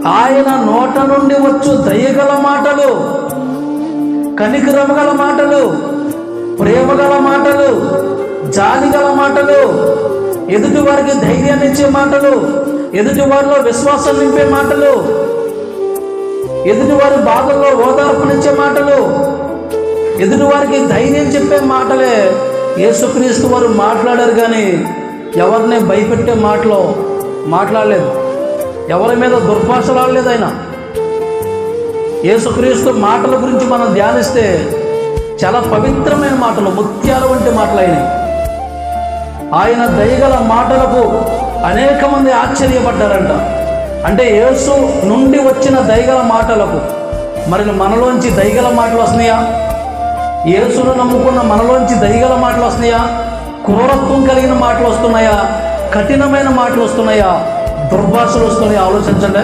ఆయన నోట నుండి వచ్చు దయగల మాటలు, కనికరము గల మాటలు, ప్రేమ గల మాటలు, జాలి గల మాటలు, ఎదుటి వారికి ధైర్యాన్ని ఇచ్చే మాటలు, ఎదుటి వారిలో విశ్వాసం నింపే మాటలు, ఎదుటి వారి బాధల్లో ఓదార్పునిచ్చే మాటలు, ఎదుటి వారికి ధైర్యం చెప్పే మాటలే యేసుక్రీస్తు వారు మాట్లాడారు. కానీ ఎవరిని భయపెట్టే మాటలు మాట్లాడలేదు, ఎవరి మీద దుర్భాషలు ఆడలేదు. ఆయన యేసుక్రీస్తు మాటల గురించి మనం ధ్యానిస్తే చాలా పవిత్రమైన మాటలు, ముత్యాల వంటి మాటలు అయినాయి. ఆయన దయగల మాటలకు అనేక మంది ఆశ్చర్యపడ్డారంట. అంటే యేసు నుండి వచ్చిన దయగల మాటలకు మరి మనలోంచి దయగల మాటలు వస్తున్నాయా? యేసును నమ్ముకున్న మనలోంచి దయగల మాటలు వస్తున్నాయా? క్రూరత్వం కలిగిన మాటలు వస్తున్నాయా? కఠినమైన మాటలు వస్తున్నాయా? దుర్భాషలు వస్తున్నాయా? ఆలోచించండి.